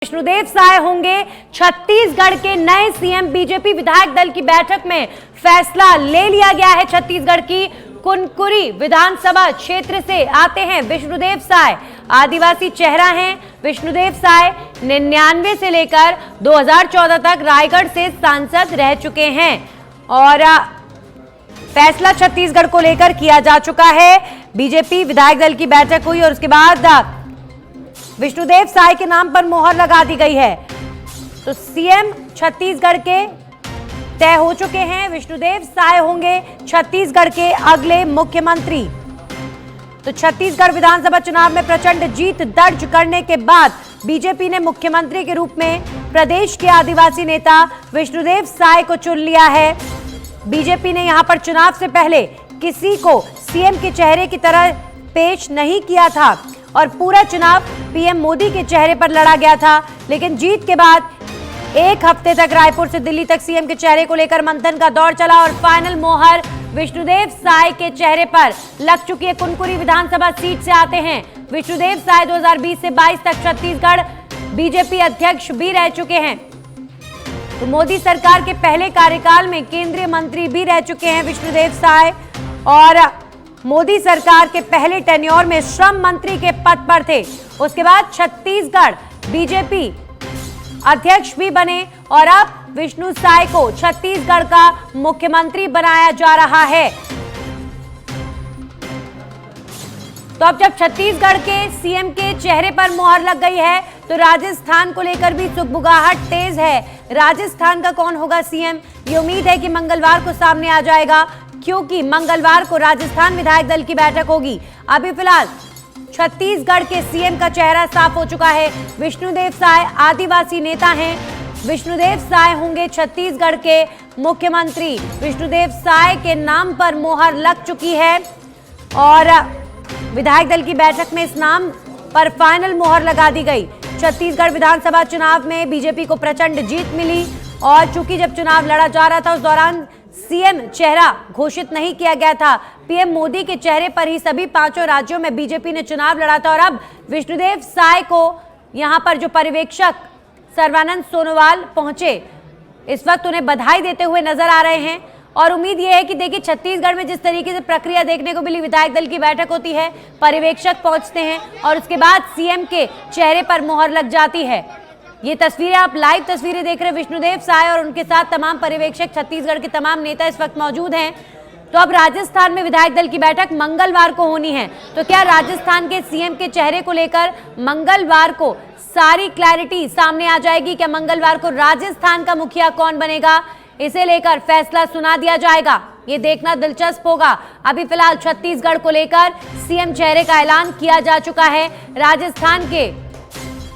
विष्णुदेव साय होंगे छत्तीसगढ़ के नए सीएम। बीजेपी विधायक दल की बैठक में फैसला ले लिया गया है। छत्तीसगढ़ की कुनकुरी विधानसभा क्षेत्र से आते हैं विष्णुदेव साय। आदिवासी चेहरा हैं विष्णुदेव साय। 99 से लेकर 2014 तक रायगढ़ से सांसद रह चुके हैं और फैसला छत्तीसगढ़ को लेकर किया जा चुका है। बीजेपी विधायक दल की बैठक हुई और उसके बाद विष्णुदेव साय के नाम पर मोहर लगा दी गई है। तो सीएम छत्तीसगढ़ के तय हो चुके हैं। विष्णुदेव साय होंगे छत्तीसगढ़ के अगले मुख्यमंत्री। तो छत्तीसगढ़ विधानसभा चुनाव में प्रचंड जीत दर्ज करने के बाद बीजेपी ने मुख्यमंत्री के रूप में प्रदेश के आदिवासी नेता विष्णुदेव साय को चुन लिया है। बीजेपी ने यहां पर चुनाव से पहले किसी को सीएम के चेहरे की तरह पेश नहीं किया था और पूरा चुनाव पीएम मोदी के चेहरे पर लड़ा गया था। लेकिन जीत के बाद एक हफ्ते तक रायपुर से दिल्ली तक सीएम के चेहरे को लेकर मंथन का दौर चला और फाइनल मोहर विष्णुदेव साय के चेहरे पर लग चुकी है। कुनकुरी विधानसभा सीट से आते हैं विष्णुदेव साय। 2020 से 22 तक छत्तीसगढ़ बीजेपी अध्यक्ष भी रह चुके हैं। तो मोदी सरकार के पहले कार्यकाल में केंद्रीय मंत्री भी रह चुके हैं विष्णुदेव साय और मोदी सरकार के पहले टेन्योर में श्रम मंत्री के पद पर थे। उसके बाद छत्तीसगढ़ बीजेपी अध्यक्ष भी बने और अब विष्णु साय को छत्तीसगढ़ का मुख्यमंत्री बनाया जा रहा है। तो अब जब छत्तीसगढ़ के सीएम के चेहरे पर मोहर लग गई है तो राजस्थान को लेकर भी सुगबुगाहट तेज है। राजस्थान का कौन होगा सीएम, ये उम्मीद है कि मंगलवार को सामने आ जाएगा, क्योंकि मंगलवार को राजस्थान विधायक दल की बैठक होगी। अभी फिलहाल छत्तीसगढ़ के सीएम का चेहरा साफ हो चुका है। विष्णुदेव साय आदिवासी नेता हैं। विष्णुदेव साय होंगे छत्तीसगढ़ के मुख्यमंत्री। विष्णुदेव साय के नाम पर मोहर लग चुकी है और विधायक दल की बैठक में इस नाम पर फाइनल मोहर लगा दी गई। छत्तीसगढ़ विधानसभा चुनाव में बीजेपी को प्रचंड जीत मिली और चूंकि जब चुनाव लड़ा जा रहा था उस दौरान सीएम चेहरा घोषित नहीं किया गया था। पीएम मोदी के चेहरे पर ही सभी पांचों राज्यों में बीजेपी ने चुनाव लड़ा था और अब विष्णुदेव साय को यहां पर जो पर्यवेक्षक सर्बानंद सोनोवाल पहुंचे, इस वक्त उन्हें बधाई देते हुए नजर आ रहे हैं। और उम्मीद यह है कि देखिए छत्तीसगढ़ में जिस तरीके से प्रक्रिया देखने को मिली, विधायक दल की बैठक होती है, पर्यवेक्षक पहुंचते हैं और उसके बाद सीएम के चेहरे पर मोहर लग जाती है। ये तस्वीरें आप लाइव तस्वीरें देख रहे हैं। विष्णुदेव साय और उनके साथ तमाम पर्यवेक्षक, छत्तीसगढ़ के तमाम नेता इस वक्त मौजूद हैं। तो अब राजस्थान में विधायक दल की बैठक मंगलवार को होनी है। तो क्या राजस्थान के सीएम के चेहरे को लेकर मंगलवार को सारी क्लैरिटी सामने आ जाएगी? क्या मंगलवार को राजस्थान का मुखिया कौन बनेगा, इसे लेकर फैसला सुना दिया जाएगा? ये देखना दिलचस्प होगा। अभी फिलहाल छत्तीसगढ़ को लेकर सीएम चेहरे का ऐलान किया जा चुका है। राजस्थान के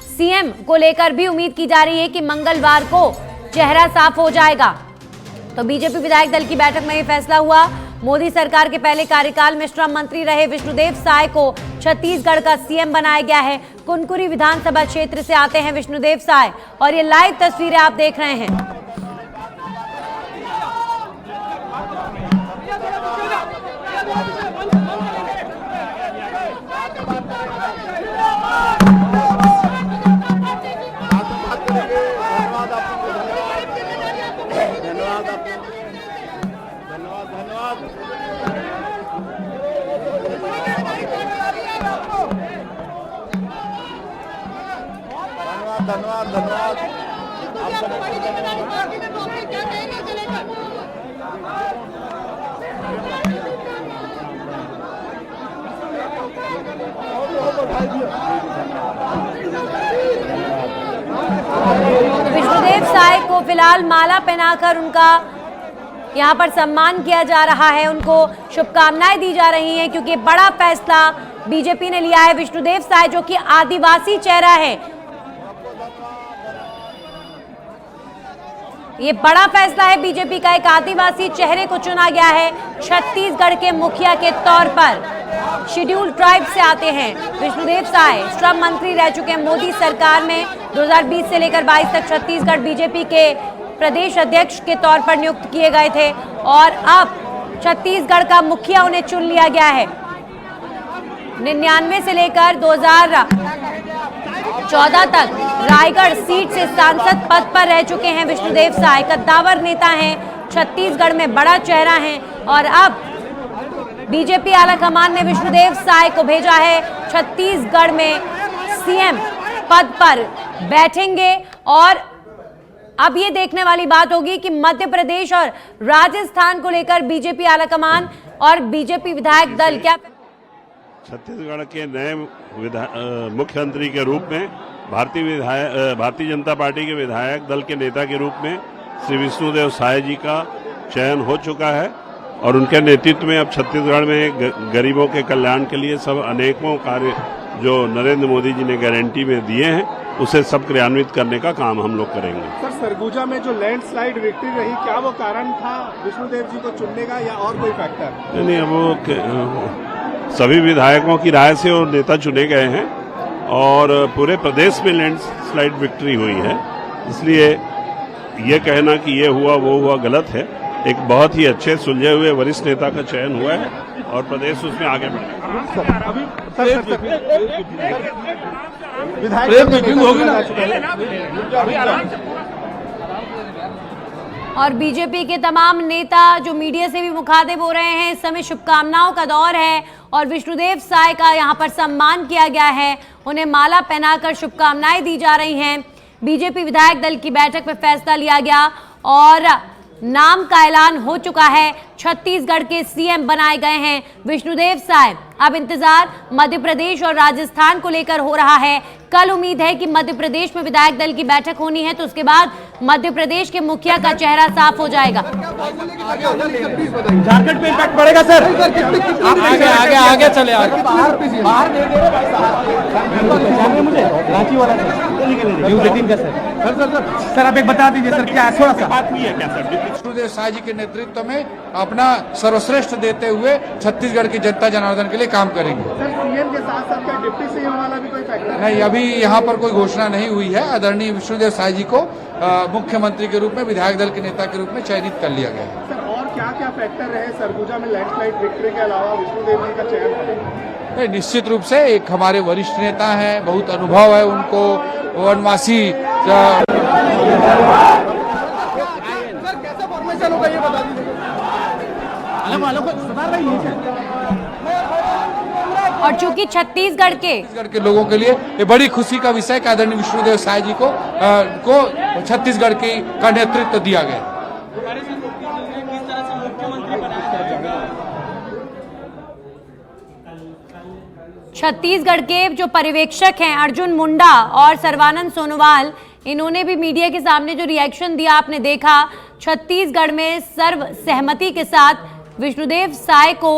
सीएम को लेकर भी उम्मीद की जा रही है कि मंगलवार को चेहरा साफ हो जाएगा। तो बीजेपी विधायक दल की बैठक में यह फैसला हुआ। मोदी सरकार के पहले कार्यकाल में श्रम मंत्री रहे विष्णुदेव साय को छत्तीसगढ़ का सीएम बनाया गया है। कुनकुरी विधानसभा क्षेत्र से आते हैं विष्णुदेव साय और ये लाइव तस्वीरें आप देख रहे हैं। धन्यवाद धन्यवाद। विष्णुदेव साय को फिलहाल माला पहनाकर उनका यहाँ पर सम्मान किया जा रहा है। उनको शुभकामनाएं दी जा रही हैं क्योंकि बड़ा फैसला बीजेपी ने लिया है। विष्णुदेव साय जो कि आदिवासी चेहरा है, ये बड़ा फैसला है बीजेपी का। एक आदिवासी चेहरे को चुना गया है छत्तीसगढ़ के मुखिया के तौर पर। शेड्यूल ट्राइब से आते हैं विष्णुदेव साय। श्रम मंत्री रह चुके हैं मोदी सरकार में। 2020 से लेकर 22 तक छत्तीसगढ़ बीजेपी के प्रदेश अध्यक्ष के तौर पर नियुक्त किए गए थे और अब छत्तीसगढ़ का मुखिया उन्हें चुन लिया गया है। 99 से लेकर 2014 तक रायगढ़ सीट से सांसद पद पर रह चुके हैं विष्णुदेव साय। कद्दावर नेता हैं, छत्तीसगढ़ में बड़ा चेहरा हैं और अब बीजेपी आलाकमान ने विष्णुदेव साय को भेजा है छत्तीसगढ़ में सीएम पद पर बैठेंगे। और अब ये देखने वाली बात होगी कि मध्य प्रदेश और राजस्थान को लेकर बीजेपी आलाकमान और बीजेपी विधायक दल क्या छत्तीसगढ़ के नए मुख्यमंत्री के रूप में भारतीय जनता पार्टी के विधायक दल के नेता के रूप में श्री विष्णुदेव साय जी का चयन हो चुका है और उनके नेतृत्व में अब छत्तीसगढ़ में गरीबों के कल्याण के लिए सब अनेकों कार्य जो नरेंद्र मोदी जी ने गारंटी में दिए हैं उसे सब क्रियान्वित करने का काम हम लोग करेंगे। सर, सरगुजा में जो लैंडस्लाइड विक्ट्री रही, क्या वो कारण था विष्णुदेव जी को चुनने का या और कोई फैक्टर? नहीं, वो सभी विधायकों की राय से वो नेता चुने गए हैं और पूरे प्रदेश में लैंडस्लाइड विक्ट्री हुई है, इसलिए ये कहना कि ये हुआ वो हुआ गलत है। एक बहुत ही अच्छे सुलझे हुए वरिष्ठ नेता का चयन हुआ है और प्रदेश उसमें आगे बढ़ेगा। और बीजेपी के तमाम नेता जो मीडिया से भी मुखातिब हो रहे हैं, इस समय शुभकामनाओं का दौर है और विष्णुदेव साय का यहां पर सम्मान किया गया है, उन्हें माला पहनाकर शुभकामनाएं दी जा रही हैं। बीजेपी विधायक दल की बैठक में फैसला लिया गया और नाम का ऐलान हो चुका है। छत्तीसगढ़ के सीएम बनाए गए हैं विष्णुदेव साय। अब इंतजार मध्य प्रदेश और राजस्थान को लेकर हो रहा है। कल उम्मीद है कि मध्य प्रदेश में विधायक दल की बैठक होनी है, तो उसके बाद मध्य प्रदेश के मुखिया का चेहरा साफ हो जाएगा। झारखंड पे इम्पैक्ट पड़ेगा सर? आगे चले रांची वाला सर आप एक बता दीजिए सर, क्या थोड़ा सा बात हुई है क्या सर? विष्णुदेव साय जी के नेतृत्व में अपना सर्वश्रेष्ठ देते हुए छत्तीसगढ़ की जनता जनार्दन के लिए काम करेंगे। सर, सीएम के साथ साथ क्या डिप्टी सीएम वाला भी कोई फैक्टर? नहीं, अभी यहाँ पर कोई घोषणा नहीं हुई है। आदरणीय विष्णुदेव साय जी को मुख्यमंत्री के रूप में, विधायक दल के नेता के रूप में चयनित कर लिया गया है। सर, और क्या क्या फैक्टर रहे सरगुजा में लैंडस्लाइड विक्ट्री के अलावा विष्णुदेव जी का चयन? निश्चित रूप से एक हमारे वरिष्ठ नेता हैं, बहुत अनुभव है उनको, वनवासी कैसा फॉर्मेशन होगा ये बता दीजिए। और चूंकि छत्तीसगढ़ के लोगों के लिए ये बड़ी खुशी का विषय कि आदरणीय विष्णुदेव साय जी को छत्तीसगढ़ का नेतृत्व दिया गया। छत्तीसगढ़ के जो पर्यवेक्षक हैं अर्जुन मुंडा और सर्बानंद सोनोवाल, इन्होंने भी मीडिया के सामने जो रिएक्शन दिया आपने देखा। छत्तीसगढ़ में सर्व सहमति के साथ विष्णुदेव साय को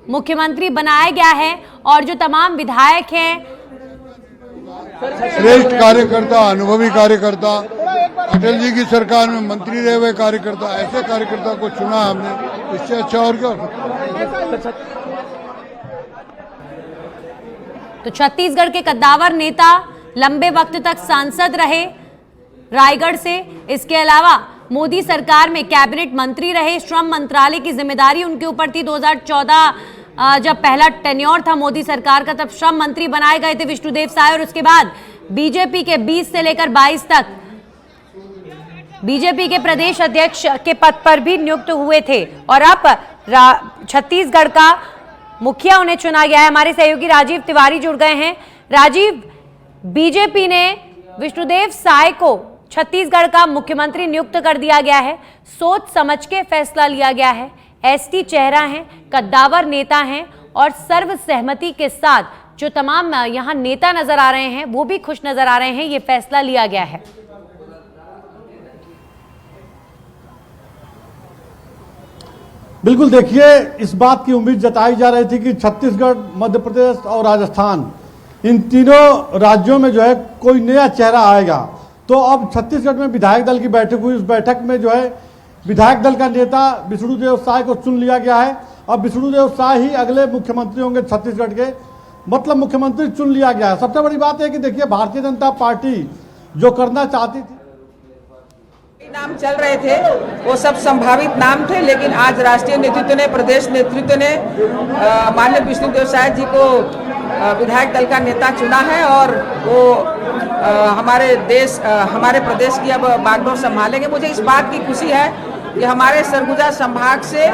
मुख्यमंत्री बनाया गया है और जो तमाम विधायक हैं, श्रेष्ठ कार्यकर्ता, अनुभवी कार्यकर्ता, अटल जी की सरकार में मंत्री रहे हुए कार्यकर्ता, ऐसे कार्यकर्ता को चुना हमने, इससे अच्छा और क्या। तो छत्तीसगढ़ के कद्दावर नेता लंबे वक्त तक सांसद रहे रायगढ़ से। इसके अलावा मोदी सरकार में कैबिनेट मंत्री रहे, श्रम मंत्रालय की जिम्मेदारी उनके ऊपर थी। 2014 जब पहला टेन्योर था मोदी सरकार का, तब श्रम मंत्री बनाए गए थे विष्णुदेव साय और उसके बाद बीजेपी के 20 से लेकर 22 तक बीजेपी के प्रदेश अध्यक्ष के पद पर भी नियुक्त हुए थे और अब छत्तीसगढ़ का मुखिया उन्हें चुना गया है। हमारे सहयोगी राजीव तिवारी जुड़ गए हैं। राजीव, बीजेपी ने विष्णुदेव साय को छत्तीसगढ़ का मुख्यमंत्री नियुक्त कर दिया गया है, सोच समझ के फैसला लिया गया है। एसटी चेहरा हैं, कद्दावर नेता हैं और सर्व सहमति के साथ जो तमाम यहां नेता नजर आ रहे हैं वो भी खुश नजर आ रहे हैं। ये फैसला लिया गया है। बिल्कुल, देखिए, इस बात की उम्मीद जताई जा रही थी कि छत्तीसगढ़, मध्य प्रदेश और राजस्थान, इन तीनों राज्यों में जो है कोई नया चेहरा आएगा। तो अब छत्तीसगढ़ में विधायक दल की बैठक हुई। उस बैठक में जो है विधायक दल का नेता विष्णुदेव साय को चुन लिया गया है। अब विष्णुदेव साय ही अगले मुख्यमंत्री होंगे छत्तीसगढ़ के, मतलब मुख्यमंत्री चुन लिया गया है। सबसे बड़ी बात है कि देखिए, भारतीय जनता पार्टी जो करना चाहती थी, नाम चल रहे थे वो सब संभावित नाम थे, लेकिन आज राष्ट्रीय नेतृत्व ने, प्रदेश नेतृत्व ने माननीय विष्णुदेव साय जी को विधायक दल का नेता चुना है और वो हमारे प्रदेश की अब बागडोर संभालेंगे। मुझे इस बात की खुशी है कि हमारे सरगुजा संभाग से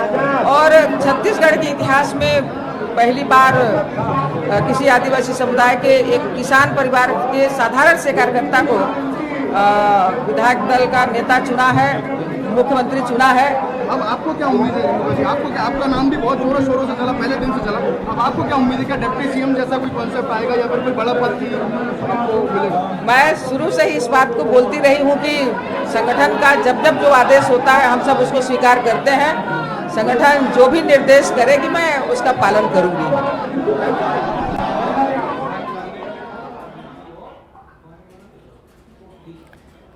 और छत्तीसगढ़ के इतिहास में पहली बार किसी आदिवासी समुदाय के एक किसान परिवार के साधारण से कार्यकर्ता को विधायक दल का नेता चुना है, मुख्यमंत्री चुना है। अब आपको क्या उम्मीद है? आपका नाम भी बहुत जोरों शोरों से चला, पहले दिन से चला। अब आपको क्या उम्मीद है? क्या डिप्टी सीएम जैसा कोई कॉन्सेप्ट आएगा या फिर कोई बड़ा पद की आपको मिलेगा? मैं शुरू से ही इस बात को बोलती रही हूँ कि संगठन का जब जब जो आदेश होता है हम सब उसको स्वीकार करते हैं। संगठन जो भी निर्देश करेगी मैं उसका पालन करूंगी।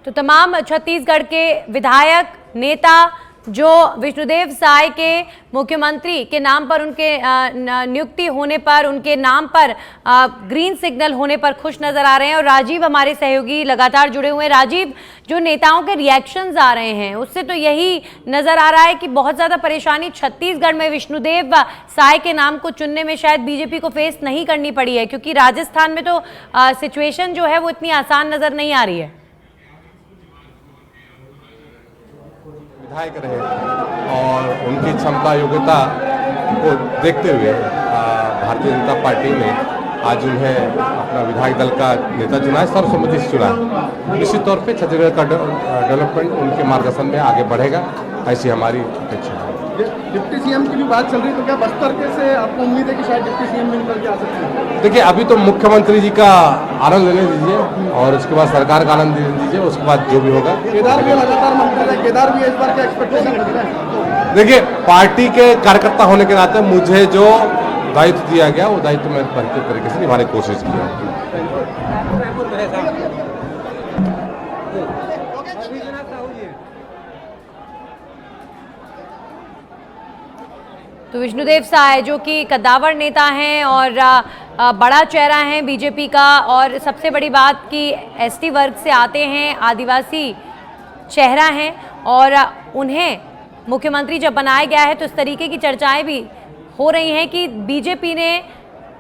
तो तमाम छत्तीसगढ़ के विधायक नेता जो विष्णुदेव साय के मुख्यमंत्री के नाम पर उनके नियुक्ति होने पर, उनके नाम पर ग्रीन सिग्नल होने पर खुश नजर आ रहे हैं। और राजीव हमारे सहयोगी लगातार जुड़े हुए हैं। राजीव, जो नेताओं के रिएक्शंस आ रहे हैं उससे तो यही नजर आ रहा है कि बहुत ज्यादा परेशानी छत्तीसगढ़ में विष्णुदेव साय के नाम को चुनने में शायद बीजेपी को फेस नहीं करनी पड़ी है, क्योंकि राजस्थान में तो सिचुएशन जो है वो इतनी आसान नजर नहीं आ रही है। विधायक रहे और उनकी क्षमता योग्यता को देखते हुए भारतीय जनता पार्टी ने आज उन्हें अपना विधायक दल का नेता चुना है, सर्वसम्मति से चुना है। निश्चित तौर पे छत्तीसगढ़ का डेवलपमेंट उनके मार्गदर्शन में आगे बढ़ेगा, ऐसी हमारी अपेक्षा है। डिप्टी सीएम की भी बात चल रही है, तो क्या बस्तर के से आपको उम्मीद है कि शायद डिप्टी सीएम मिल करके आ सकते हैं? देखिए, अभी तो मुख्यमंत्री जी का आनंद लेने दीजिए और उसके बाद सरकार का आनंद लेने दीजिए, उसके बाद जो भी होगा। केदार भी लगातार मंत्री रहे, केदार भी इस बार क्या एक्सपेक्टेशन रख रहे हैं? देखिए, पार्टी के कार्यकर्ता होने के नाते मुझे जो दायित्व दिया गया वो दायित्व मैंने बेहतर तरीके से निभाने की कोशिश की है। तो विष्णुदेव साय जो कि कद्दावर नेता हैं और बड़ा चेहरा है बीजेपी का, और सबसे बड़ी बात कि एसटी वर्ग से आते हैं, आदिवासी चेहरा हैं और उन्हें मुख्यमंत्री जब बनाया गया है तो इस तरीके की चर्चाएं भी हो रही हैं कि बीजेपी ने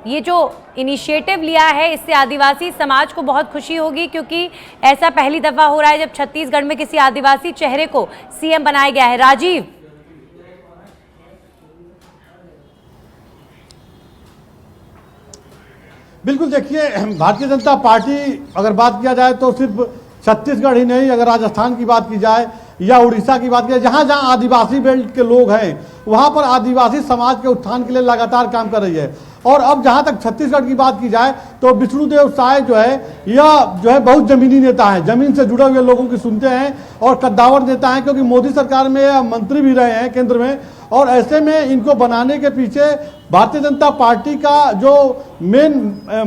ये जो इनिशिएटिव लिया है इससे आदिवासी समाज को बहुत खुशी होगी, क्योंकि ऐसा पहली दफा हो रहा है जब छत्तीसगढ़ में किसी आदिवासी चेहरे को सीएम बनाया गया है। राजीव, बिल्कुल, देखिए, भारतीय जनता पार्टी अगर बात किया जाए तो सिर्फ छत्तीसगढ़ ही नहीं, अगर राजस्थान की बात की जाए या उड़ीसा की बात की जाए, जहाँ जहाँ आदिवासी बेल्ट के लोग हैं वहाँ पर आदिवासी समाज के उत्थान के लिए लगातार काम कर रही है। और अब जहाँ तक छत्तीसगढ़ की बात की जाए तो विष्णुदेव साय जो है यह जो है बहुत जमीनी नेता हैं, जमीन से जुड़े हुए लोगों की सुनते हैं और कद्दावर नेता हैं, क्योंकि मोदी सरकार में मंत्री भी रहे हैं केंद्र में। और ऐसे में इनको बनाने के पीछे भारतीय जनता पार्टी का जो मेन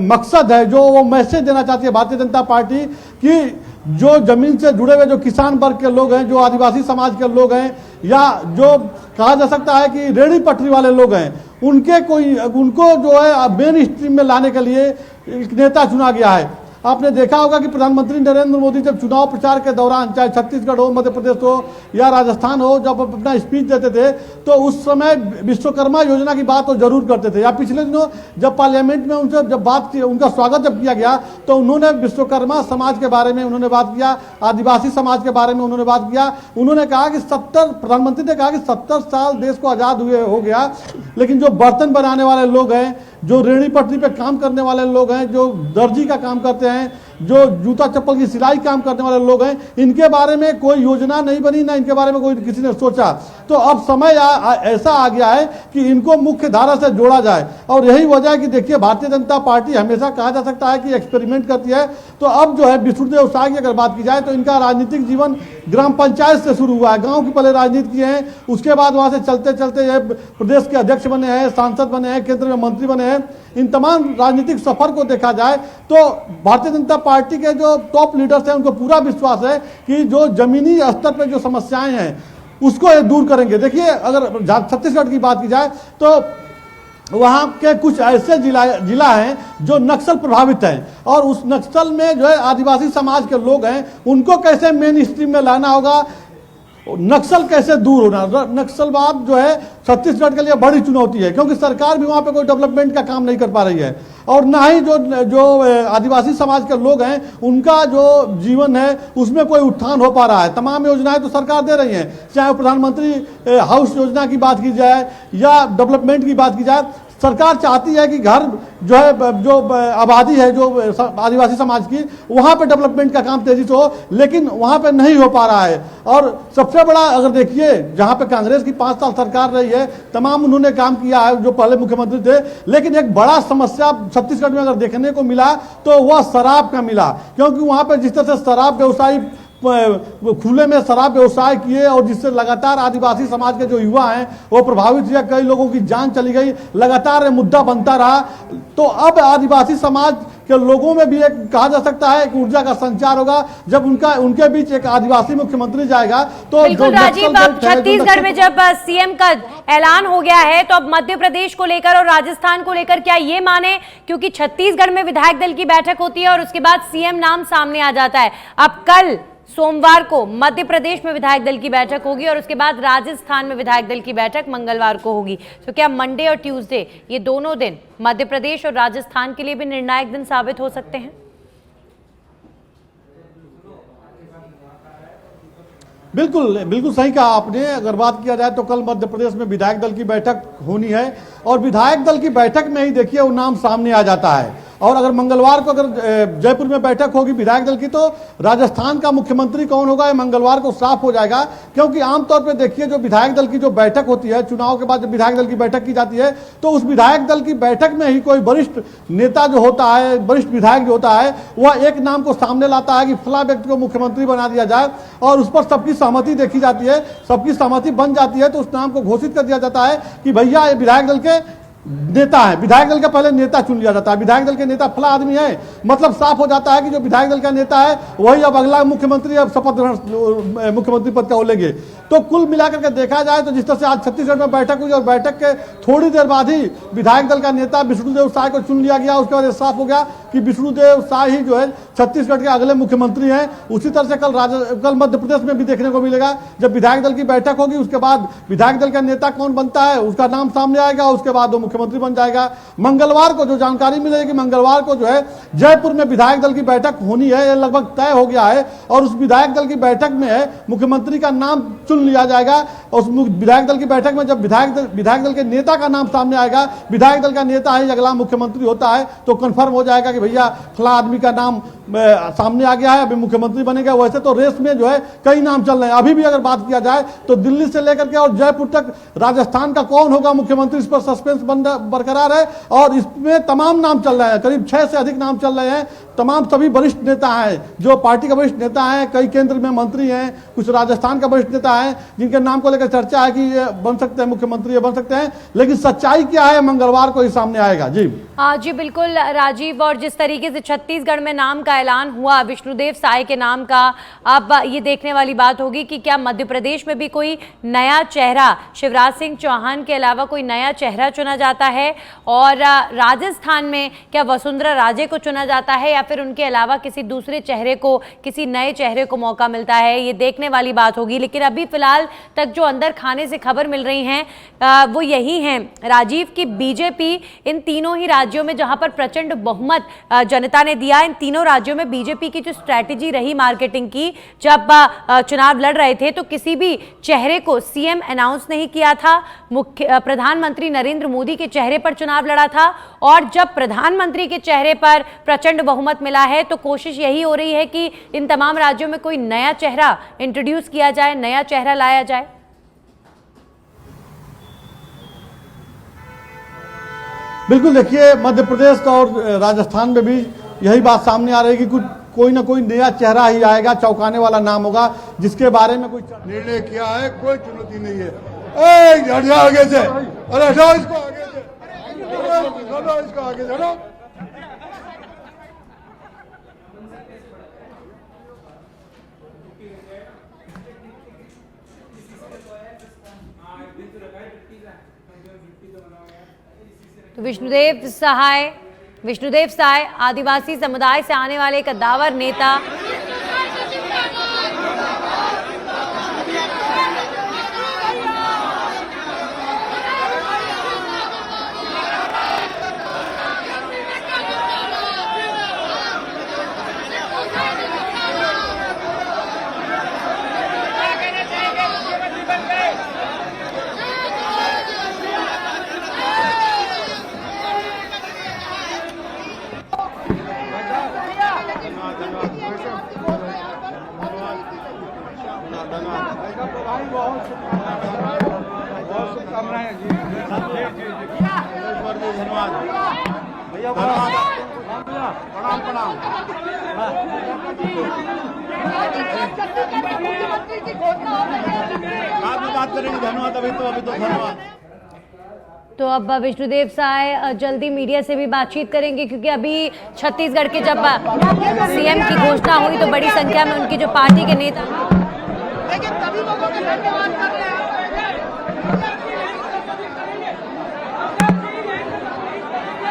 मकसद है, जो वो मैसेज देना चाहती है भारतीय जनता पार्टी कि जो जमीन से जुड़े हुए जो किसान वर्ग के लोग हैं, जो आदिवासी समाज के लोग हैं, या जो कहा जा सकता है कि रेहड़ी पटरी वाले लोग हैं, उनको जो है मेन स्ट्रीम में लाने के लिए एक नेता चुना गया है। आपने देखा होगा कि प्रधानमंत्री नरेंद्र मोदी जब चुनाव प्रचार के दौरान, चाहे छत्तीसगढ़ हो, मध्य प्रदेश हो या राजस्थान हो, जब अपना स्पीच देते थे तो उस समय विश्वकर्मा योजना की बात तो जरूर करते थे। या पिछले दिनों जब पार्लियामेंट में उनसे जब बात की, उनका स्वागत जब किया गया तो उन्होंने विश्वकर्मा समाज के बारे में उन्होंने बात किया, आदिवासी समाज के बारे में उन्होंने बात किया। उन्होंने कहा कि प्रधानमंत्री ने कहा कि 70 साल देश को आज़ाद हुए हो गया, लेकिन जो बर्तन बनाने वाले लोग हैं, जो रेहड़ी पटरी पे काम करने वाले लोग हैं, जो दर्जी का काम करते हैं, जो जूता चप्पल की सिलाई काम करने वाले लोग हैं, इनके बारे में कोई योजना नहीं बनी, ना इनके बारे में कोई किसी ने सोचा। तो अब समय ऐसा आ गया है कि इनको मुख्य धारा से जोड़ा जाए। और यही वजह है कि देखिए, भारतीय जनता पार्टी हमेशा कहा जा सकता है कि एक्सपेरिमेंट करती है। तो अब जो है विष्णुदेव साय की अगर बात की जाए तो इनका राजनीतिक जीवन ग्राम पंचायत से शुरू हुआ है। गाँव की पहले राजनीति किए हैं, उसके बाद वहाँ से चलते चलते ये प्रदेश के अध्यक्ष बने हैं, सांसद बने हैं, केंद्र में मंत्री बने हैं। इन तमाम राजनीतिक सफर को देखा जाए तो भारतीय जनता पार्टी के जो टॉप लीडर्स हैं उनको पूरा विश्वास है कि जो जमीनी स्तर पर जो समस्याएं हैं उसको ये दूर करेंगे। देखिए, अगर छत्तीसगढ़ की बात की जाए तो वहाँ के कुछ ऐसे जिला हैं जो नक्सल प्रभावित हैं, और उस नक्सल में जो है आदिवासी समाज के लोग हैं, उनको कैसे मेन स्ट्रीम में लाना होगा, नक्सल कैसे दूर होना, नक्सलवाद जो है छत्तीसगढ़ के लिए बड़ी चुनौती है, क्योंकि सरकार भी वहाँ पे कोई डेवलपमेंट का काम नहीं कर पा रही है, और ना ही जो आदिवासी समाज के लोग हैं उनका जो जीवन है उसमें कोई उत्थान हो पा रहा है। तमाम योजनाएं तो सरकार दे रही हैं, चाहे प्रधानमंत्री हाउस योजना की बात की जाए या डेवलपमेंट की बात की जाए, सरकार चाहती है कि घर जो है, जो आबादी है जो आदिवासी समाज की, वहाँ पे डेवलपमेंट का काम तेजी से हो, लेकिन वहाँ पे नहीं हो पा रहा है। और सबसे बड़ा अगर देखिए, जहाँ पे कांग्रेस की 5 साल सरकार रही है, तमाम उन्होंने काम किया है जो पहले मुख्यमंत्री थे, लेकिन एक बड़ा समस्या छत्तीसगढ़ में अगर देखने को मिला तो वह शराब का मिला, क्योंकि वहाँ पे जिस तरह से शराब व्यवसायी खुले में शराब व्यवसाय किए और जिससे लगातार आदिवासी समाज के जो युवा हैं वो प्रभावित हुए, कई लोगों की जान चली गई, लगातार मुद्दा बनता रहा। तो अब आदिवासी समाज के लोगों में भी एक कहा जा सकता है एक ऊर्जा का संचार होगा, जब उनके बीच एक आदिवासी मुख्यमंत्री जाएगा। तो बिल्कुल राजीव, अब छत्तीसगढ़ में जब सीएम का ऐलान हो गया है तो अब मध्य प्रदेश को लेकर और राजस्थान को लेकर क्या ये माने, क्योंकि छत्तीसगढ़ में विधायक दल की बैठक होती है और उसके बाद सीएम नाम सामने आ जाता है। अब कल सोमवार को मध्य प्रदेश में विधायक दल की बैठक होगी और उसके बाद राजस्थान में विधायक दल की बैठक मंगलवार को होगी। तो क्या मंडे और ट्यूसडे ये दोनों दिन मध्य प्रदेश और राजस्थान के लिए भी निर्णायक दिन साबित हो सकते हैं? बिल्कुल सही कहा आपने। अगर बात किया जाए तो कल मध्य प्रदेश में विधायक दल की बैठक होनी है और विधायक दल की बैठक में ही देखिए वो नाम सामने आ जाता है। और अगर मंगलवार को अगर जयपुर में बैठक होगी विधायक दल की, तो राजस्थान का मुख्यमंत्री कौन होगा ये मंगलवार को साफ हो जाएगा। क्योंकि आमतौर पे देखिए जो विधायक दल की जो बैठक होती है, चुनाव के बाद जब विधायक दल की बैठक की जाती है तो उस विधायक दल की बैठक में ही कोई वरिष्ठ नेता जो होता है, वरिष्ठ विधायक जो होता है, वह एक नाम को सामने लाता है कि फला व्यक्ति को मुख्यमंत्री बना दिया जाए और उस पर सबकी सहमति देखी जाती है, सबकी सहमति बन जाती है तो उस नाम को घोषित कर दिया जाता है कि भैया ये विधायक दल के नेता है। विधायक दल का पहले नेता चुन लिया जाता है, विधायक दल के नेता फला आदमी है, मतलब साफ हो जाता है कि जो विधायक दल का नेता है वही अब अगला मुख्यमंत्री, अब शपथ ग्रहण मुख्यमंत्री पद का हो लेंगे। तो कुल मिलाकर के देखा जाए तो जिस तरह से आज छत्तीसगढ़ में बैठक हुई और बैठक के थोड़ी देर बाद ही विधायक दल का नेता विष्णुदेव साय को चुन लिया गया, उसके बाद साफ हो गया कि विष्णुदेव साय ही जो है छत्तीसगढ़ के अगले मुख्यमंत्री हैं। उसी तरह से कल मध्य प्रदेश में भी देखने को मिलेगा, जब विधायक दल की बैठक होगी उसके बाद विधायक दल का नेता कौन बनता है उसका नाम सामने आएगा, उसके बाद वो मुख्यमंत्री बन जाएगा। मंगलवार को जो जानकारी मिलेगी, मंगलवार को जो है जयपुर में विधायक दल की बैठक होनी है, ये लगभग तय हो गया है और उस विधायक दल की बैठक में मुख्यमंत्री का नाम चुन लिया जाएगा। और उस विधायक दल की बैठक में जब विधायक दल के नेता का नाम सामने आएगा, विधायक दल का नेता ही अगला मुख्यमंत्री होता है, तो कंफर्म हो जाएगा कि भैया फला आदमी का नाम सामने आ गया है, अभी मुख्यमंत्री बनेगा। वैसे तो रेस में जो है कई नाम चल रहे हैं। अभी भी अगर बात किया जाए तो दिल्ली से लेकर के और जयपुर तक राजस्थान का कौन होगा मुख्यमंत्री, इस पर सस्पेंस बरकरार है और इसमें तमाम नाम चल रहे हैं, करीब 6 से अधिक नाम चल रहे हैं। तमाम सभी वरिष्ठ नेता हैं, जो पार्टी के वरिष्ठ नेता हैं, कई केंद्र में मंत्री हैं, कुछ राजस्थान का वरिष्ठ नेता हैं, जिनके नाम को लेकर चर्चा है कि ये बन सकते हैं मुख्यमंत्री, ये बन सकते हैं। लेकिन सच्चाई क्या है मंगलवार को ही सामने आएगा। जी जी बिल्कुल राजीव, और जिस तरीके से छत्तीसगढ़ में नाम का ऐलान हुआ विष्णुदेव साय के नाम का, अब ये देखने वाली बात होगी कि क्या मध्य प्रदेश में भी कोई नया चेहरा, शिवराज सिंह चौहान के अलावा कोई नया चेहरा चुना जाता है, और राजस्थान में क्या वसुंधरा राजे को चुना जाता है या फिर उनके अलावा किसी दूसरे चेहरे को, किसी नए चेहरे को मौका मिलता है, ये देखने वाली बात होगी। लेकिन अभी फिलहाल तक जो अंदर खाने से खबर मिल रही हैं वो यही हैं राजीव की बीजेपी इन तीनों ही राज्यों में जहां पर प्रचंड बहुमत जनता ने दिया, इन तीनों राज्यों में बीजेपी की जो स्ट्रैटेजी रही मार्केटिंग की, जब चुनाव लड़ रहे थे तो किसी भी चेहरे को सीएम अनाउंस नहीं किया था, प्रधानमंत्री नरेंद्र मोदी के चेहरे पर चुनाव लड़ा था, और जब प्रधानमंत्री के चेहरे पर प्रचंड बहुमत मिला है तो कोशिश यही हो रही है कि इन तमाम राज्यों में कोई नया चेहरा इंट्रोड्यूस किया जाए, नया चेहरा लाया जाए। बिल्कुल, देखिए मध्य प्रदेश और राजस्थान में भी यही बात सामने आ रही है कि कोई ना कोई नया चेहरा ही आएगा, चौंकाने वाला नाम होगा जिसके बारे में कोई निर्णय किया है, कोई चुनौती नहीं है। हटिया आगे से, अरे हटाओ इसको आगे से, इसको आगे से हटाओ। तो विष्णुदेव साय आदिवासी समुदाय से आने वाले कद्दावर नेता तो अब विष्णुदेव साय जल्दी मीडिया से भी बातचीत करेंगे, क्योंकि अभी छत्तीसगढ़ के जब सीएम की घोषणा हुई तो बड़ी संख्या में उनकी जो पार्टी के नेता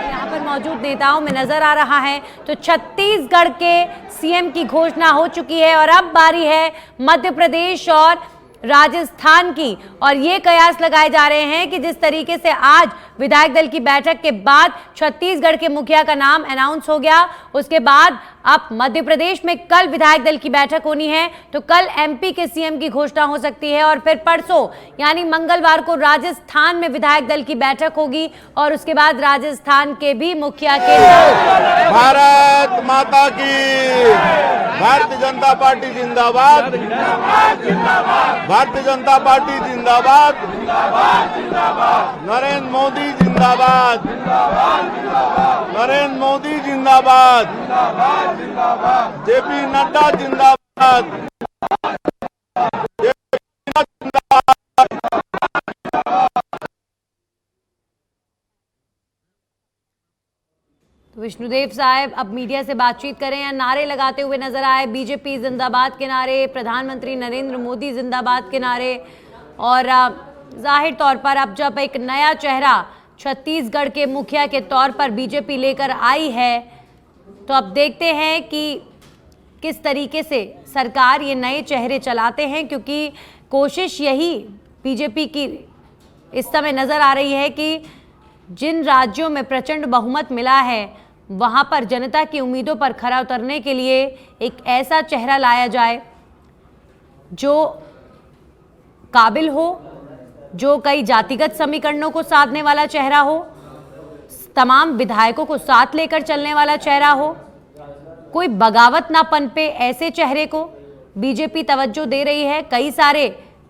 यहाँ पर मौजूद नेताओं में नजर आ रहा है। तो छत्तीसगढ़ के सीएम की घोषणा हो चुकी है और अब बारी है मध्य प्रदेश और राजस्थान की। और ये कयास लगाए जा रहे हैं कि जिस तरीके से आज विधायक दल की बैठक के बाद छत्तीसगढ़ के मुखिया का नाम अनाउंस हो गया, उसके बाद अब मध्य प्रदेश में कल विधायक दल की बैठक होनी है, तो कल एमपी के सीएम की घोषणा हो सकती है और फिर परसों यानी मंगलवार को राजस्थान में विधायक दल की बैठक होगी और उसके बाद राजस्थान के भी मुखिया के नाम। भारत माता की, भारतीय जनता पार्टी जिंदाबाद, भारतीय जनता पार्टी जिंदाबाद, नरेंद्र मोदी जिंदाबाद, नरेंद्र मोदी जिंदाबाद, जेपी नड्डा जिंदाबाद, तो विष्णुदेव साहब अब मीडिया से बातचीत करें या नारे लगाते हुए नजर आए। बीजेपी जिंदाबाद के नारे, प्रधानमंत्री नरेंद्र मोदी जिंदाबाद के नारे। और जाहिर तौर पर अब जब एक नया चेहरा छत्तीसगढ़ के मुखिया के तौर पर बीजेपी लेकर आई है, तो अब देखते हैं कि किस तरीके से सरकार ये नए चेहरे चलाते हैं, क्योंकि कोशिश यही बीजेपी की इस समय नज़र आ रही है कि जिन राज्यों में प्रचंड बहुमत मिला है वहाँ पर जनता की उम्मीदों पर खरा उतरने के लिए एक ऐसा चेहरा लाया जाए जो काबिल हो, जो कई जातिगत समीकरणों को साधने वाला चेहरा हो, तमाम विधायकों को साथ लेकर चलने वाला चेहरा हो, कोई बगावत ना पनपे, ऐसे चेहरे को बीजेपी तवज्जो दे रही है। कई सारे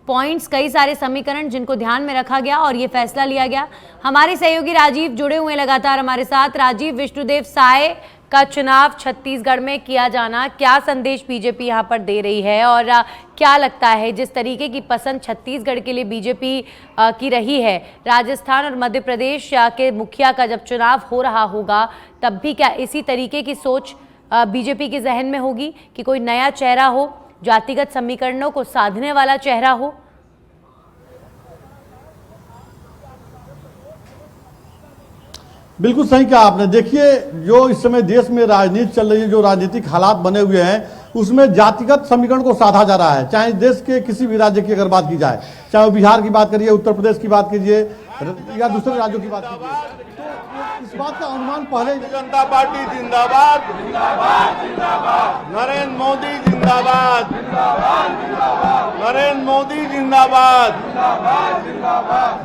पॉइंट्स, कई सारे समीकरण जिनको ध्यान में रखा गया और ये फैसला लिया गया। हमारे सहयोगी राजीव जुड़े हुए लगातार हमारे साथ। राजीव, विष्णुदेव साय का चुनाव छत्तीसगढ़ में किया जाना, क्या संदेश बीजेपी यहाँ पर दे रही है और क्या लगता है जिस तरीके की पसंद छत्तीसगढ़ के लिए बीजेपी की रही है, राजस्थान और मध्य प्रदेश के मुखिया का जब चुनाव हो रहा होगा तब भी क्या इसी तरीके की सोच बीजेपी के जहन में होगी कि कोई नया चेहरा हो, जातिगत समीकरणों को साधने वाला चेहरा हो? बिल्कुल सही कहा आपने। देखिए, जो इस समय देश में राजनीति चल रही है, जो राजनीतिक हालात बने हुए हैं, उसमें जातिगत समीकरण को साधा जा रहा है। चाहे देश के किसी भी राज्य की अगर बात की जाए, चाहे वो बिहार की बात करिए, उत्तर प्रदेश की बात कीजिए या दूसरे राज्यों की बात कीजिए, तो इस बात का अनुमान पहले जनता पार्टी जिंदाबाद, नरेंद्र मोदी जिंदाबाद, नरेंद्र मोदी जिंदाबाद,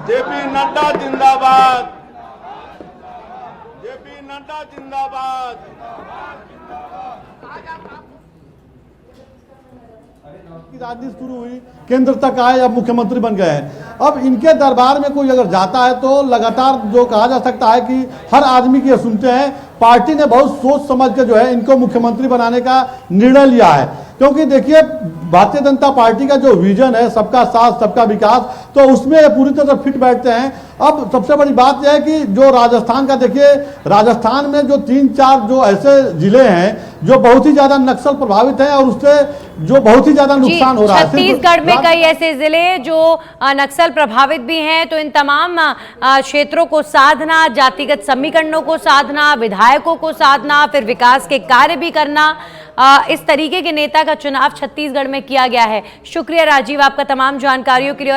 जेपी नड्डा जिंदाबाद, जेपी नड्डा जिंदाबाद। की राजनीति शुरू हुई, केंद्र तक आए, अब मुख्यमंत्री बन गए हैं। अब इनके दरबार में कोई अगर जाता है तो लगातार जो कहा जा सकता है कि हर आदमी की सुनते हैं, पार्टी ने बहुत सोच समझ के जो है इनको मुख्यमंत्री बनाने का निर्णय लिया है। क्योंकि देखिए, भारतीय जनता पार्टी का जो विजन है सबका साथ सबका विकास, तो उसमें पूरी तरह फिट बैठते हैं। अब सबसे बड़ी बात यह है कि जो राजस्थान का, देखिए राजस्थान में जो 3-4 जो ऐसे जिले हैं जो बहुत ही ज्यादा नक्सल प्रभावित हैं और उससे जो बहुत ही ज्यादा नुकसान हो रहा है। छत्तीसगढ़ में कई ऐसे जिले जो नक्सल प्रभावित भी हैं, तो इन तमाम क्षेत्रों को साधना, जातिगत समीकरणों को साधना, विधायकों को साधना, फिर विकास के कार्य भी करना, इस तरीके के नेता का चुनाव छत्तीसगढ़ में किया गया है। शुक्रिया राजीव आपका तमाम जानकारियों के लिए।